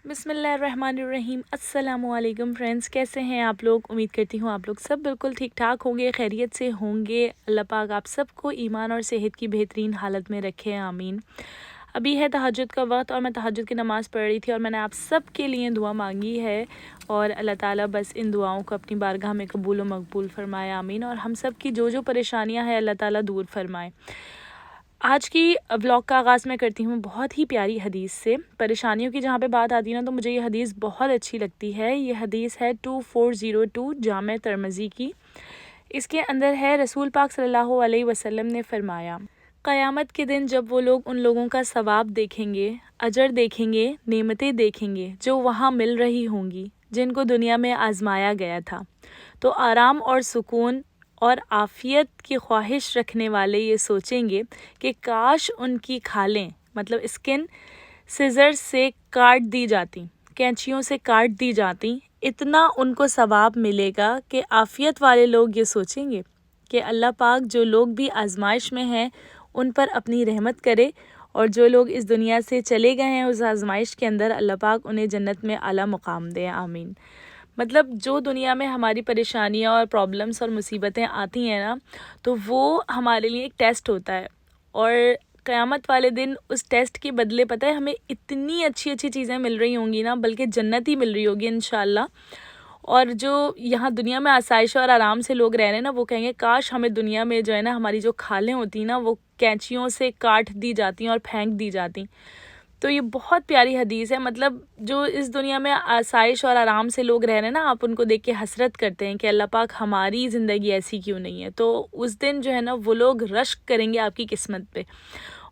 बिस्मिल्लाहिर्रहमानिर्रहीम। अस्सलामुअलैकुम फ्रेंड्स, कैसे हैं आप लोग। उम्मीद करती हूँ आप लोग सब बिल्कुल ठीक ठाक होंगे, खैरियत से होंगे। अल्लाह पाक आप सबको ईमान और सेहत की बेहतरीन हालत में रखे, आमीन। अभी है तहज्जुद का वक्त और मैं तहज्जुद की नमाज़ पढ़ रही थी और मैंने आप सब के लिए दुआ मांगी है और अल्लाह ताला बस इन दुआओं को अपनी बारगाह में कबूल व मकबूल फरमाए, आमीन। और हम सब की जो परेशानियाँ हैं अल्लाह ताला दूर फरमाए। आज की व्लॉग का आगाज़ मैं करती हूँ बहुत ही प्यारी हदीस से। परेशानियों की जहाँ पे बात आती है ना, तो मुझे ये हदीस बहुत अच्छी लगती है। ये हदीस है 2402 जामे तिर्मिज़ी की। इसके अंदर है, रसूल पाक सल्लल्लाहु अलैहि वसल्लम ने फरमाया, क़यामत के दिन जब वो लोग उन लोगों का सवाब देखेंगे, अजर देखेंगे, नेमतें देखेंगे जो वहाँ मिल रही होंगी, जिनको दुनिया में आजमाया गया था, तो आराम और सुकून और आफ़ियत की ख्वाहिश रखने वाले ये सोचेंगे कि काश उनकी खालें, मतलब स्किन, सिज़र से काट दी जाती, कैंचियों से काट दी जाती। इतना उनको सवाब मिलेगा कि आफ़ियत वाले लोग ये सोचेंगे कि अल्लाह पाक जो लोग भी आजमाइश में हैं उन पर अपनी रहमत करे, और जो लोग इस दुनिया से चले गए हैं उस आजमाइश के अंदर अल्लाह पाक उन्हें जन्नत में आला मुकाम दे, आमीन। मतलब जो दुनिया में हमारी परेशानियाँ और प्रॉब्लम्स और मुसीबतें आती हैं ना, तो वो हमारे लिए एक टेस्ट होता है। और क़यामत वाले दिन उस टेस्ट के बदले पता है हमें इतनी अच्छी अच्छी चीज़ें मिल रही होंगी ना, बल्कि जन्नत ही मिल रही होगी इंशाल्लाह। और जो यहाँ दुनिया में आसाइश और आराम से लोग रह रहे हैं ना, वो कहेंगे काश हमें दुनिया में जो है ना, हमारी जो खालें होती ना, वो कैंचियों से काट दी जाती और फेंक दी जाती। तो ये बहुत प्यारी हदीस है। मतलब जो इस दुनिया में आसाइश और आराम से लोग रह रहे हैं ना, आप उनको देख के हसरत करते हैं कि अल्लाह पाक हमारी ज़िंदगी ऐसी क्यों नहीं है। तो उस दिन जो है ना, वो लोग रश्क करेंगे आपकी किस्मत पे,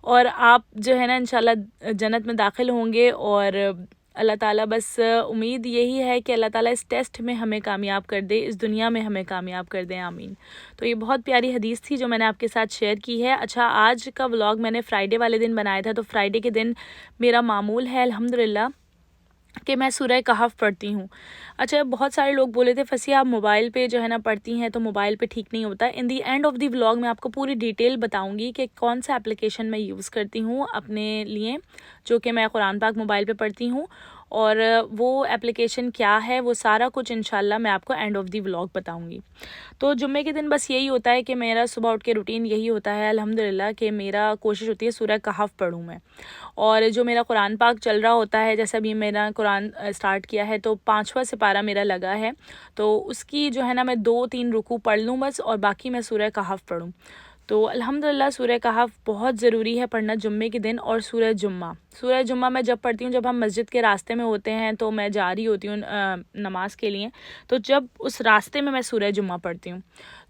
और आप जो है ना इंशाल्लाह जन्नत में दाखिल होंगे। और अल्लाह ताला बस उम्मीद यही है कि अल्लाह ताला इस टेस्ट में हमें कामयाब कर दे, इस दुनिया में हमें कामयाब कर दे, आमीन। तो ये बहुत प्यारी हदीस थी जो मैंने आपके साथ शेयर की है। अच्छा, आज का व्लॉग मैंने फ्राइडे वाले दिन बनाया था, तो फ्राइडे के दिन मेरा मामूल है अल्हम्दुलिल्लाह कि मैं सूरह कहफ पढ़ती हूँ। अच्छा, बहुत सारे लोग बोले थे फसिया आप मोबाइल पे जो है ना पढ़ती हैं, तो मोबाइल पे ठीक नहीं होता। इन दी एंड ऑफ दी व्लॉग मैं आपको पूरी डिटेल बताऊंगी कि कौन सा एप्लीकेशन मैं यूज़ करती हूँ अपने लिए, जो कि मैं कुरान पाक मोबाइल पे पढ़ती हूँ, और वो एप्लीकेशन क्या है, वो सारा कुछ इंशाल्लाह मैं आपको एंड ऑफ दी व्लॉग बताऊंगी। तो जुम्मे के दिन बस यही होता है कि मेरा सुबह उठ के रूटीन यही होता है अल्हम्दुलिल्लाह, कि मेरा कोशिश होती है सूरह कहफ पढ़ूँ मैं। और जो मेरा कुरान पाक चल रहा होता है, जैसा भी मेरा कुरान स्टार्ट किया है, तो 5वां सिपारा मेरा लगा है, तो उसकी जो है ना मैं 2-3 रुकू पढ़ लूँ बस, और बाकी मैं सूरह कहफ पढ़ूँ। तो अल्हम्दुलिल्लाह सूरह कहफ बहुत ज़रूरी है पढ़ना जुम्मे के दिन। और सूरह जुम्मा मैं जब पढ़ती हूँ, जब हम मस्जिद के रास्ते में होते हैं, तो मैं जा रही होती हूँ नमाज के लिए, तो जब उस रास्ते में मैं सूरह जुम्मा पढ़ती हूँ,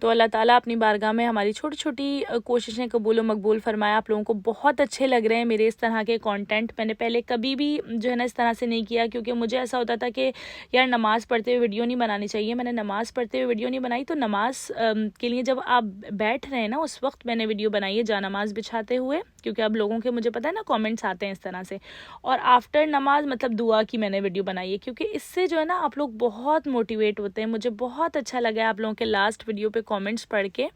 तो अल्लाह ताला अपनी बारगाह में हमारी छोटी छोटी कोशिशें कबूल व मकबूल फरमाए। आप लोगों को बहुत अच्छे लग रहे हैं मेरे इस तरह के कंटेंट। मैंने पहले कभी भी जो है ना इस तरह से नहीं किया, क्योंकि मुझे ऐसा होता था कि यार नमाज़ पढ़ते हुए वीडियो नहीं बनानी चाहिए। मैंने नमाज़ पढ़ते हुए वीडियो नहीं बनाई, तो नमाज के लिए जब आप बैठ रहे हैं ना, उस वक्त मैंने वीडियो बनाई है जा नमाज बिछाते हुए, क्योंकि अब लोगों के मुझे पता है ना कमेंट्स आते हैं इस तरह से। और आफ्टर नमाज मतलब दुआ की मैंने वीडियो बनाई है, क्योंकि इससे जो है ना आप लोग बहुत मोटिवेट होते हैं। मुझे बहुत अच्छा लगा है आप लोगों के लास्ट वीडियो पे कमेंट्स पढ़ के।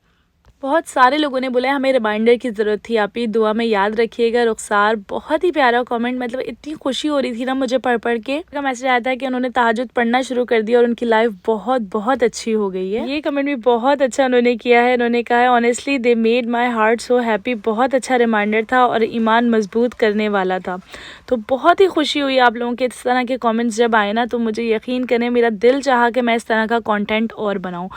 बहुत सारे लोगों ने बोला हमें रिमाइंडर की ज़रूरत थी, आप ही दुआ में याद रखिएगा। रुखसार, बहुत ही प्यारा कमेंट, मतलब इतनी खुशी हो रही थी ना मुझे पढ़ पढ़ के। का मैसेज आया था कि उन्होंने तहज्जुद पढ़ना शुरू कर दिया और उनकी लाइफ बहुत बहुत अच्छी हो गई है। ये कमेंट भी बहुत अच्छा उन्होंने किया है। उन्होंने कहा है honestly they made my heart so happy. बहुत अच्छा रिमाइंडर था और ईमान मजबूत करने वाला था। तो बहुत ही खुशी हुई आप लोगों के इस तरह के कमेंट्स जब आए ना, तो मुझे यकीन करें मेरा दिल चाहा कि मैं इस तरह का कंटेंट और बनाऊं।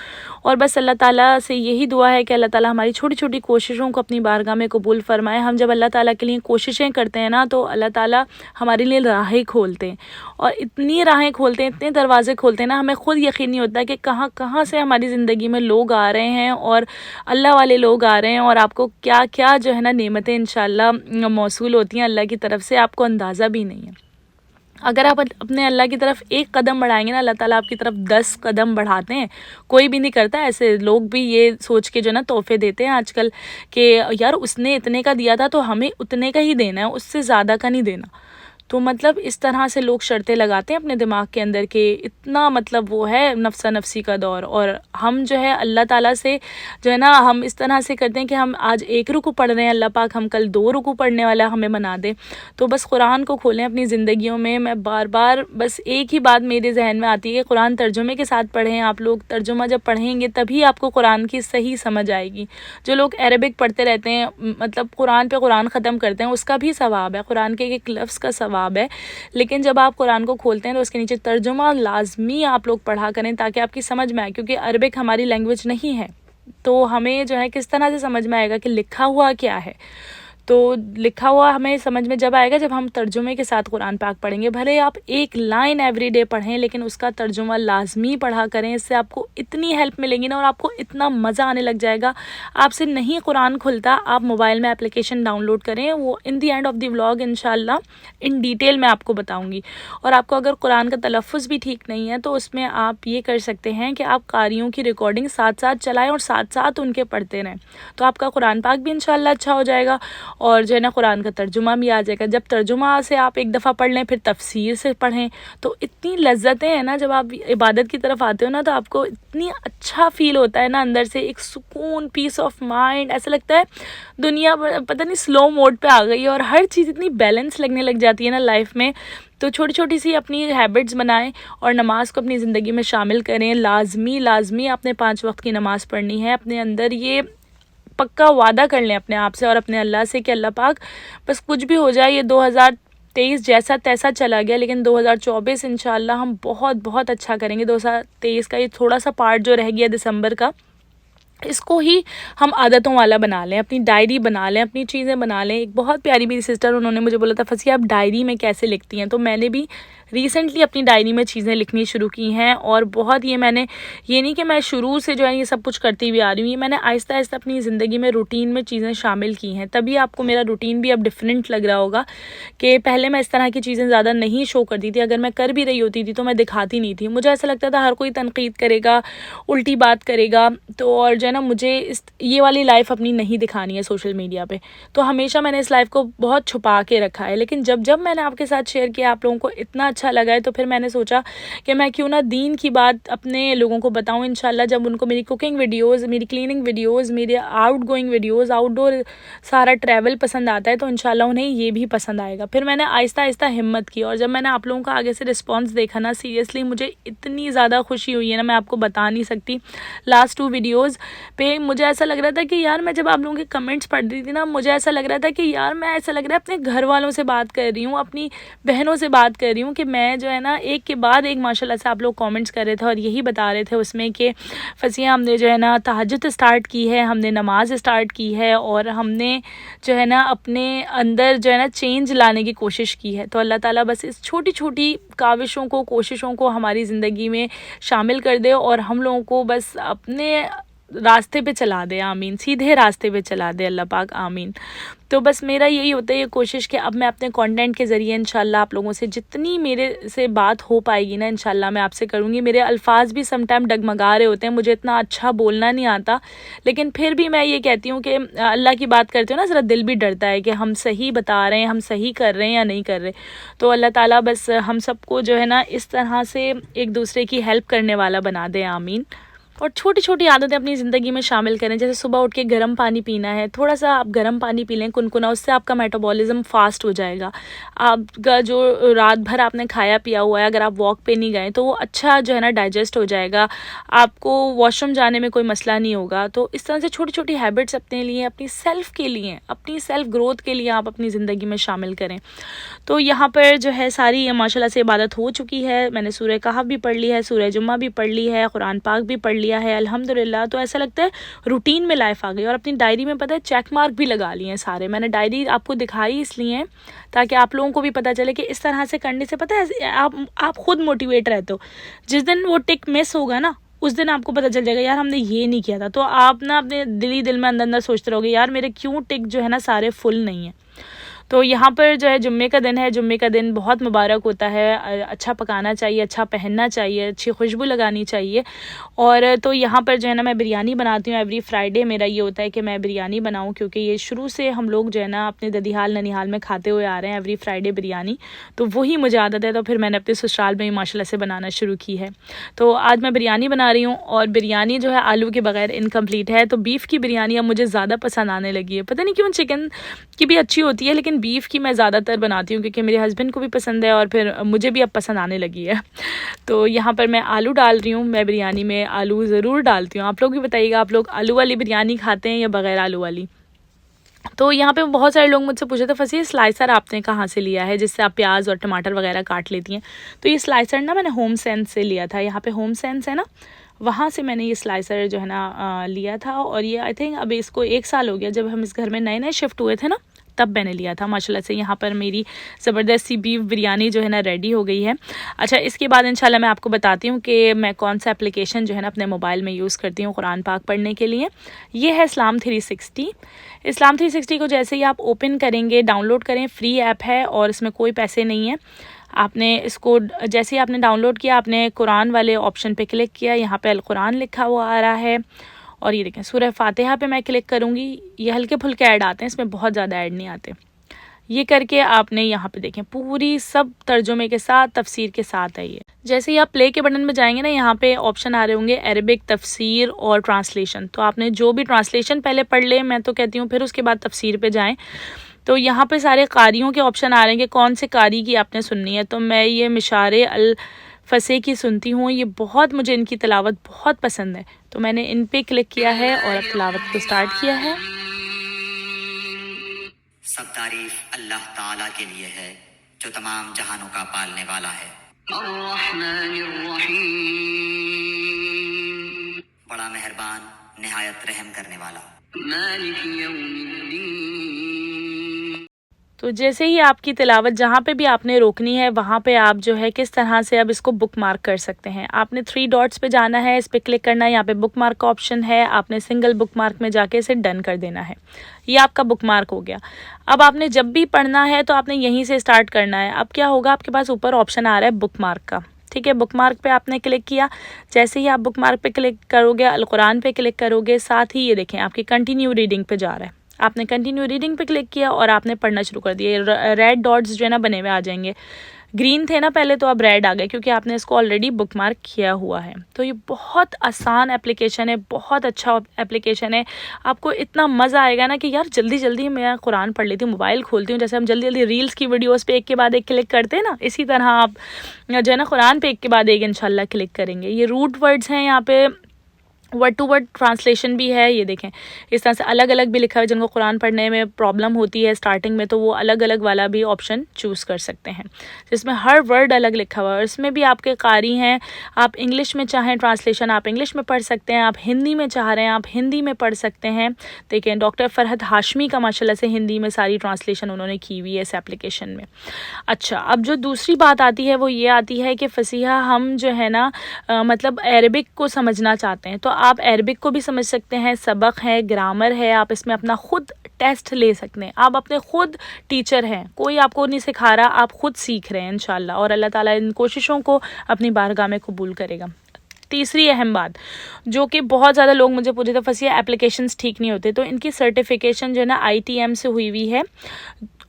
और बस अल्लाह ताला से यही दुआ है कि अल्लाह ताला हमारी छोटी छोटी कोशिशों को अपनी बारगाह में कबूल फरमाए। हम जब अल्लाह ताला के लिए कोशिशें करते हैं ना, तो अल्लाह ताला हमारे लिए राहें खोलते हैं, और इतनी राहें खोलते हैं, इतने दरवाजे खोलते हैं ना, हमें खुद यकीन नहीं होता कि कहाँ कहाँ से हमारी ज़िंदगी में लोग आ रहे हैं, और अल्लाह वाले लोग आ रहे हैं, और आपको क्या क्या जो है ना नेमतें इंशाल्लाह मौसूल होती हैं अल्लाह की तरफ से, आपको अंदाज़ा भी नहीं है। अगर आप अपने अल्लाह की तरफ एक कदम बढ़ाएंगे ना, अल्लाह ताला आपकी तरफ 10 कदम बढ़ाते हैं। कोई भी नहीं करता ऐसे, लोग भी ये सोच के जो ना तोहफे देते हैं आजकल कि यार उसने इतने का दिया था तो हमें उतने का ही देना है, उससे ज़्यादा का नहीं देना। तो मतलब इस तरह से लोग शर्तें लगाते हैं अपने दिमाग के अंदर के इतना मतलब वो है नफ्सा नफसी का दौर। और हम जो है अल्लाह ताला से जो है ना हम इस तरह से करते हैं कि हम आज 1 रुकू पढ़ रहे हैं, अल्लाह पाक हम कल 2 रुकू पढ़ने वाला हमें बना दे। तो बस कुरान को खोलें अपनी ज़िंदगियों में। मैं बार बार बस एक ही बात मेरे जहन में आती है कि कुरान तर्जुमे के साथ पढ़ें। आप लोग तर्जुमा जब पढ़ेंगे तभी आपको कुरान की सही समझ आएगी। जो लोग अरबिक पढ़ते रहते हैं मतलब कुरान पे कुरान ख़त्म करते हैं, उसका भी सवाब है, कुरान के एक लफ्ज़ का सवाब है। लेकिन जब आप कुरान को खोलते हैं तो उसके नीचे तर्जुमा लाजमी आप लोग पढ़ा करें ताकि आपकी समझ में आए, क्योंकि अरबिक हमारी लैंग्वेज नहीं है। तो हमें जो है किस तरह से समझ में आएगा कि लिखा हुआ क्या है। तो लिखा हुआ हमें समझ में जब आएगा जब हम तर्जुमे के साथ कुरान पाक पढ़ेंगे। भले आप 1 लाइन एवरीडे पढ़ें लेकिन उसका तर्जुमा लाजमी पढ़ा करें। इससे आपको इतनी हेल्प मिलेगी ना और आपको इतना मज़ा आने लग जाएगा। आपसे नहीं कुरान खुलता, आप मोबाइल में एप्लीकेशन डाउनलोड करें, वो इन दी एंड ऑफ द व्लॉग इंशाल्लाह इन डिटेल में आपको बताऊँगी। और आपको अगर कुरान का तलफ़्फ़ुज़ भी ठीक नहीं है तो उसमें आप ये कर सकते हैं कि आप कारियों की रिकॉर्डिंग साथ साथ चलाएँ और साथ साथ उनके पढ़ते रहें। तो आपका कुरान पाक भी इंशाल्लाह अच्छा हो जाएगा और जो है ना कुरान का तर्जुमा भी आ जाएगा। जब तर्जुमा से आप एक दफ़ा पढ़ लें फिर तफसीर से पढ़ें तो इतनी लज्जतें हैं ना। जब आप इबादत की तरफ आते हो ना तो आपको इतनी अच्छा फ़ील होता है ना, अंदर से एक सुकून, पीस ऑफ माइंड। ऐसा लगता है दुनिया पता नहीं स्लो मोड पे आ गई है और हर चीज़ इतनी बैलेंस लगने लग जाती है ना लाइफ में। तो छोटी छोटी सी अपनी हैबिट्स बनाएं और नमाज़ को अपनी ज़िंदगी में शामिल करें। लाजमी आपने 5 वक्त की नमाज़ पढ़नी है। अपने अंदर ये पक्का वादा कर लें अपने आप से और अपने अल्लाह से कि अल्लाह पाक बस कुछ भी हो जाए, ये 2023 जैसा तैसा चला गया लेकिन 2024 इंशाल्लाह हम बहुत बहुत अच्छा करेंगे। 2023 का ये थोड़ा सा पार्ट जो रह गया दिसंबर का, इसको ही हम आदतों वाला बना लें, अपनी डायरी बना लें, अपनी चीज़ें बना लें। एक बहुत प्यारी मेरी सिस्टर, उन्होंने मुझे बोला था फसिया आप डायरी में कैसे लिखती हैं, तो मैंने भी रिसेंटली अपनी डायरी में चीज़ें लिखनी शुरू की हैं। और बहुत ये मैंने ये नहीं कि मैं शुरू से जो है ये सब कुछ करती हुई आ रही हूँ, ये मैंने आहिस्ता आहिस्ता अपनी ज़िंदगी में रूटीन में चीज़ें शामिल की हैं। तभी आपको मेरा रूटीन भी अब डिफरेंट लग रहा होगा कि पहले मैं इस तरह की चीज़ें ज़्यादा नहीं शो करती थी। अगर मैं कर भी रही होती थी तो मैं दिखाती नहीं थी। मुझे ऐसा लगता था हर कोई तनकीद करेगा, उल्टी बात करेगा, तो और जो है ना मुझे ये वाली लाइफ अपनी नहीं दिखानी है सोशल मीडिया पे। तो हमेशा मैंने इस लाइफ को बहुत छुपा के रखा है। लेकिन जब मैंने आपके साथ शेयर किया, आप लोगों को इतना अच्छा लगा है, तो फिर मैंने सोचा कि मैं क्यों ना दीन की बात अपने लोगों को बताऊं। इंशाल्लाह जब उनको मेरी कुकिंग वीडियोज़, मेरी क्लीनिंग वीडियोज़, मेरे आउट गोइंग वीडियोज़, आउटडोर सारा ट्रैवल पसंद आता है तो इंशाल्लाह उन्हें ये भी पसंद आएगा। फिर मैंने आहिस्ता आहिस्ता हिम्मत की और जब मैंने आप लोगों का आगे से रिस्पॉन्स देखा ना, सीरियसली मुझे इतनी ज़्यादा खुशी हुई है ना, मैं आपको बता नहीं सकती। लास्ट 2 वीडियोज़ पे मुझे ऐसा लग रहा था कि यार, मैं जब आप लोगों के कमेंट्स पढ़ रही थी ना, मुझे ऐसा लग रहा था कि यार मैं ऐसा लग रहा है अपने घर वालों से बात कर रही हूँ, अपनी बहनों से बात कर रही हूँ कि मैं जो है ना एक के बाद एक माशाल्लाह से आप लोग कमेंट्स कर रहे थे और यही बता रहे थे उसमें कि फसिया हमने जो है ना तहज्जुद स्टार्ट की है, हमने नमाज स्टार्ट की है और हमने जो है ना अपने अंदर जो है ना चेंज लाने की कोशिश की है। तो अल्लाह ताला बस इस छोटी छोटी काविशों को, कोशिशों को हमारी ज़िंदगी में शामिल कर दे और हम लोगों को बस अपने रास्ते पे चला दे। आमीन। सीधे रास्ते पे चला दे अल्लाह पाक। आमीन। तो बस मेरा यही होता है ये कोशिश कि अब मैं अपने कंटेंट के ज़रिए इंशाल्लाह आप लोगों से जितनी मेरे से बात हो पाएगी ना इंशाल्लाह मैं आपसे करूँगी। मेरे अल्फाज भी सम टाइम डगमगा रहे होते हैं, मुझे इतना अच्छा बोलना नहीं आता, लेकिन फिर भी मैं ये कहती हूँ कि अल्लाह की बात करते हो ना, ज़रा दिल भी डरता है कि हम सही बता रहे हैं, हम सही कर रहे हैं या नहीं कर रहे। तो अल्लाह ताला बस हम सबको जो है ना इस तरह से एक दूसरे की हेल्प करने वाला बना दे। आमीन। और छोटी छोटी आदतें अपनी ज़िंदगी में शामिल करें, जैसे सुबह उठ के गर्म पानी पीना है, थोड़ा सा आप गर्म पानी पी लें कुनकुना, उससे आपका मेटाबॉलिज्म फास्ट हो जाएगा। आपका जो रात भर आपने खाया पिया हुआ है, अगर आप वॉक पे नहीं गए तो वो अच्छा जो है ना डाइजेस्ट हो जाएगा, आपको वॉशरूम जाने में कोई मसला नहीं होगा। तो इस तरह से छोटी छोटी हैबिट्स अपने लिए, अपनी सेल्फ़ के लिए, अपनी सेल्फ़ ग्रोथ के लिए आप अपनी ज़िंदगी में शामिल करें। तो यहाँ पर जो है सारी माशाल्लाह से इबादत हो चुकी है। मैंने सूरह कहफ भी पढ़ ली है, सूरह जुम्मा भी पढ़ ली है, कुरान पाक भी पढ़ लिया है अल्हम्दुलिल्लाह। तो ऐसा लगता है रूटीन में लाइफ आ गई और अपनी डायरी में पता है चेक मार्क भी लगा लिए हैं सारे। मैंने डायरी आपको दिखाई इसलिए है ताकि आप लोगों को भी पता चले कि इस तरह से करने से पता है आप खुद मोटिवेट रहते हो। जिस दिन वो टिक मिस होगा ना, उस दिन आपको पता चल जाएगा यार हमने ये नहीं किया था, तो आप ना अपने दिल में अंदर अंदर सोचते रहोगे यार मेरे क्यों टिक जो है ना सारे फुल नहीं है। तो यहाँ पर जो है जुम्मे का दिन है, जुम्मे का दिन बहुत मुबारक होता है। अच्छा पकाना चाहिए, अच्छा पहनना चाहिए, अच्छी खुशबू लगानी चाहिए। और तो यहाँ पर जो है ना मैं बिरयानी बनाती हूँ। एवरी फ्राइडे मेरा ये होता है कि मैं बिरयानी बनाऊँ, क्योंकि ये शुरू से हम लोग जो है ना अपने ददीहाल ननिहाल में खाते हुए आ रहे हैं एवरी फ्राइडे बिरयानी। तो वही मुझे आदत है, तो फिर मैंने अपने ससुराल में ही माशाल्लाह से बनाना शुरू की है। तो आज मैं बिरयानी बना रही हूँ, और बिरयानी जो है आलू के बगैर इनकम्प्लीट है। तो बीफ़ की बिरयानी अब मुझे ज़्यादा पसंद आने लगी है। पता नहीं क्यों, चिकन की भी अच्छी होती है लेकिन बीफ़ की मैं ज़्यादातर बनाती हूँ, क्योंकि मेरे हस्बैंड को भी पसंद है और फिर मुझे भी अब पसंद आने लगी है। तो यहाँ पर मैं आलू डाल रही हूँ। मैं बिरयानी में आलू ज़रूर डालती हूँ। आप लोग भी बताइएगा, आप लोग आलू वाली बिरयानी खाते हैं या बग़ैर आलू वाली? तो यहाँ पे बहुत सारे लोग मुझसे पूछे थे, फसी स्लाइसर आपने कहाँ से लिया है जिससे आप प्याज और टमाटर वगैरह काट लेती हैं? तो ये स्लाइसर ना मैंने होम सेंस से लिया था। यहाँ पे होम सेंस है ना, वहाँ से मैंने ये स्लाइसर जो है ना लिया था। और ये आई थिंक अभी इसको 1 साल हो गया, जब हम इस घर में नए नए शिफ्ट हुए थे ना, तब मैंने लिया था। माशाल्लाह से यहाँ पर मेरी ज़बरदस्त सी बीफ बिरयानी जो है ना रेडी हो गई है। अच्छा, इसके बाद इंशाल्लाह मैं आपको बताती हूँ कि मैं कौन सा एप्लीकेशन जो है ना अपने मोबाइल में यूज़ करती हूँ कुरान पाक पढ़ने के लिए। ये है इस्लाम 360। इस्लाम 360 को जैसे ही आप ओपन करेंगे, डाउनलोड करें, फ्री ऐप है और इसमें कोई पैसे नहीं है। आपने इसको जैसे ही आपने डाउनलोड किया, आपने कुरान वाले ऑप्शन पे क्लिक किया, यहाँ पे अल कुरान लिखा हुआ आ रहा है। और ये देखें सूरह फातिहा पे मैं क्लिक करूँगी। ये हल्के फुल्के ऐड आते हैं, इसमें बहुत ज़्यादा ऐड नहीं आते। ये करके आपने यहाँ पे देखें पूरी सब तर्जुमे के साथ, तफसीर के साथ है ये। जैसे ही आप प्ले के बटन में जाएंगे ना, यहाँ पे ऑप्शन आ रहे होंगे अरबिक, तफसीर और ट्रांसलेशन। तो आपने जो भी ट्रांसलेशन पहले पढ़ ले, मैं तो कहती हूँ फिर उसके बाद तफसीर पे जाएँ। तो यहाँ पे सारे कारियों के ऑप्शन आ रहे हैं कि कौन से कारी की आपने सुननी है। तो मैं ये मिशारे अल फसे की सुनती हूँ। ये बहुत, मुझे इनकी तिलावत बहुत पसंद है, तो मैंने इन पे क्लिक किया है और अब तिलावत को स्टार्ट किया है। सब तारीफ अल्लाह ताला के लिए है जो तमाम जहानों का पालने वाला है। बड़ा मेहरबान, निहायत रहम करने वाला। तो जैसे ही आपकी तिलावत जहाँ पे भी आपने रोकनी है, वहाँ पे आप जो है किस तरह से अब इसको बुक मार्क कर सकते हैं। आपने 3 डॉट्स पे जाना है, इस पर क्लिक करना है, यहाँ पे बुक मार्क का ऑप्शन है। आपने सिंगल बुक मार्क में जाके इसे डन कर देना है। ये आपका बुक मार्क हो गया। अब आपने जब भी पढ़ना है तो आपने यहीं से स्टार्ट करना है। अब क्या होगा, आपके पास ऊपर ऑप्शन आ रहा है बुक मार्क का, ठीक है। बुक मार्क पे आपने क्लिक किया। जैसे ही आप बुक मार्क पे क्लिक करोगे, अल कुरान पे क्लिक करोगे, साथ ही ये देखें आपकी कंटिन्यू रीडिंग पे जा रहा है। आपने कंटिन्यू रीडिंग पे क्लिक किया और आपने पढ़ना शुरू कर दिया। रेड डॉट्स जो है ना बने हुए आ जाएंगे। ग्रीन थे ना पहले, तो अब रेड आ गए क्योंकि आपने इसको ऑलरेडी बुक मार्क किया हुआ है। तो ये बहुत आसान एप्लीकेशन है, बहुत अच्छा एप्लीकेशन है। आपको इतना मज़ा आएगा ना कि यार जल्दी जल्दी मैं कुरान पढ़ लेती हूँ, मोबाइल खोलती हूँ। जैसे हम जल्दी जल्दी रील्स की वीडियोस पे एक के बाद एक क्लिक करते हैं ना, इसी तरह आप जो है ना कुरान पे एक के बाद एक इंशाल्लाह क्लिक करेंगे। ये रूट वर्ड्स हैं, यहाँ पे वर्ड टू वर्ड ट्रांसलेशन भी है। ये देखें इस तरह से अलग अलग भी लिखा है। जिनको कुरान पढ़ने में प्रॉब्लम होती है स्टार्टिंग में, तो वो अलग अलग वाला भी ऑप्शन चूज़ कर सकते हैं, जिसमें हर वर्ड अलग लिखा हुआ है। और इसमें भी आपके कारी हैं, आप इंग्लिश में चाहें ट्रांसलेशन आप इंग्लिश में पढ़ सकते हैं, आप हिंदी में चाह रहे हैं आप हिंदी में पढ़ सकते हैं। देखें डॉक्टर फरहत हाशमी का माशाल्लाह से हिंदी में सारी ट्रांसलेशन उन्होंने की हुई है इस एप्लीकेशन में। अच्छा, अब जो दूसरी बात आती है वो ये आती है कि फसीहा हम जो है ना मतलब अरबिक को समझना चाहते हैं, तो आप अरबिक को भी समझ सकते हैं। सबक है, ग्रामर है, आप इसमें अपना खुद टेस्ट ले सकते हैं। आप अपने खुद टीचर हैं, कोई आपको नहीं सिखा रहा, आप खुद सीख रहे हैं इंशाल्लाह। और अल्लाह ताला इन कोशिशों को अपनी बारगाह में कबूल करेगा। तीसरी अहम बात जो कि बहुत ज़्यादा लोग मुझे पूछे थे, फसिया एप्लीकेशंस ठीक नहीं होते, तो इनकी सर्टिफिकेशन जो है ना ITM से हुई हुई है।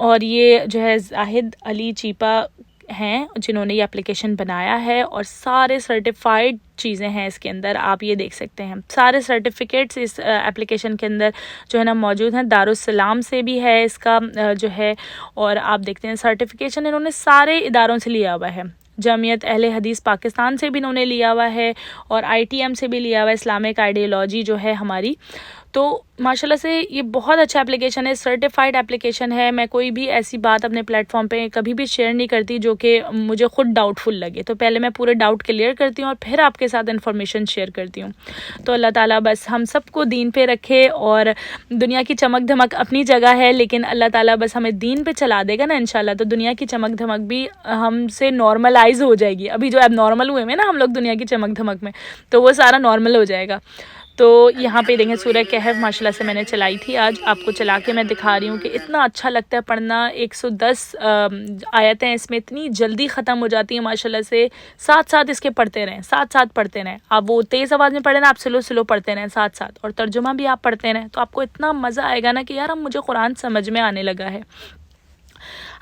और ये जो है जाहिद अली चीपा हैं जिन्होंने ये एप्लीकेशन बनाया है, और सारे सर्टिफाइड चीज़ें हैं इसके अंदर। आप ये देख सकते हैं सारे सर्टिफिकेट्स इस एप्लीकेशन के अंदर जो है ना मौजूद हैं। दारुस्सलाम से भी है इसका जो है, और आप देखते हैं सर्टिफिकेशन इन्होंने सारे इदारों से लिया हुआ है। जमीयत अहले हदीस पाकिस्तान से भी इन्होंने लिया हुआ है, और ITM से भी लिया हुआ है, इस्लामिक आइडियोलॉजी जो है हमारी। तो माशाल्लाह से ये बहुत अच्छा एप्लीकेशन है, सर्टिफाइड एप्लीकेशन है। मैं कोई भी ऐसी बात अपने प्लेटफॉर्म पे कभी भी शेयर नहीं करती जो कि मुझे खुद डाउटफुल लगे। तो पहले मैं पूरे डाउट क्लियर करती हूँ और फिर आपके साथ इन्फॉर्मेशन शेयर करती हूँ। तो अल्लाह ताला बस हम सबको दीन पे रखे, और दुनिया की चमक धमक अपनी जगह है, लेकिन अल्लाह ताला बस हमें दीन पे चला देगा ना इंशाल्लाह, तो दुनिया की चमक धमक भी हमसे नॉर्मलाइज हो जाएगी। अभी जो अब नॉर्मल हुए हैं ना हम लोग दुनिया की चमक धमक में, तो वो सारा नॉर्मल हो जाएगा। तो यहाँ पे देखें सूरह कहफ माशाल्लाह से मैंने चलाई थी, आज आपको चला के मैं दिखा रही हूँ कि इतना अच्छा लगता है पढ़ना। 110 आयतें इसमें इतनी जल्दी ख़त्म हो जाती हैं माशाल्लाह से। साथ साथ इसके पढ़ते रहें, साथ साथ पढ़ते रहें। आप वो तेज़ आवाज़ में पढ़े ना, आप स्लो स्लो पढ़ते रहें साथ साथ, और तर्जुमा भी आप पढ़ते रहें, तो आपको इतना मज़ा आएगा ना कि यार अब मुझे कुरान समझ में आने लगा है।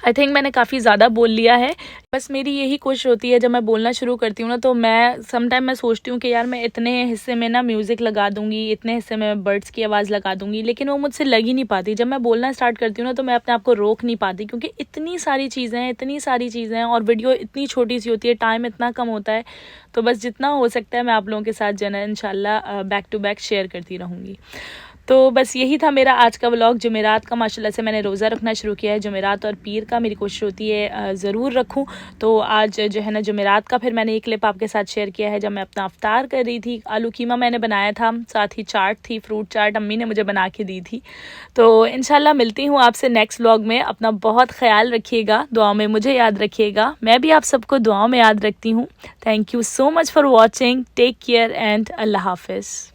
आई थिंक मैंने काफ़ी ज़्यादा बोल लिया है। बस मेरी यही कोशिश होती है जब मैं बोलना शुरू करती हूँ ना, तो मैं समटाइम मैं सोचती हूँ कि यार मैं इतने हिस्से में ना म्यूज़िक लगा दूँगी, इतने हिस्से में बर्ड्स की आवाज़ लगा दूँगी, लेकिन वो मुझसे लग ही नहीं पाती। जब मैं बोलना स्टार्ट करती हूँ ना, तो मैं अपने आप को रोक नहीं पाती, क्योंकि इतनी सारी चीज़ें हैं और वीडियो इतनी छोटी सी होती है, टाइम इतना कम होता है। तो बस जितना हो सकता है मैं आप लोगों के साथ जो है इंशाल्लाह बैक टू बैक शेयर करती रहूँगी। तो बस यही था मेरा आज का व्लॉग। जुमेरात का माशाल्लाह से मैंने रोज़ा रखना शुरू किया है। जुमेरात और पीर का मेरी कोशिश होती है ज़रूर रखूं। तो आज जो है ना जुमेरात का फिर मैंने एक क्लिप आपके साथ शेयर किया है, जब मैं अपना अफ्तार कर रही थी। आलू कीमा मैंने बनाया था, साथ ही चाट थी, फ्रूट चाट अम्मी ने मुझे बना के दी थी। तो इंशाल्लाह मिलती हूँ आपसे नेक्स्ट व्लॉग में। अपना बहुत ख्याल रखिएगा, दुआओं में मुझे याद रखिएगा, मैं भी आप सबको दुआओं में याद रखती हूँ। Thank you so much for watching. Take care and अल्लाह हाफिज़।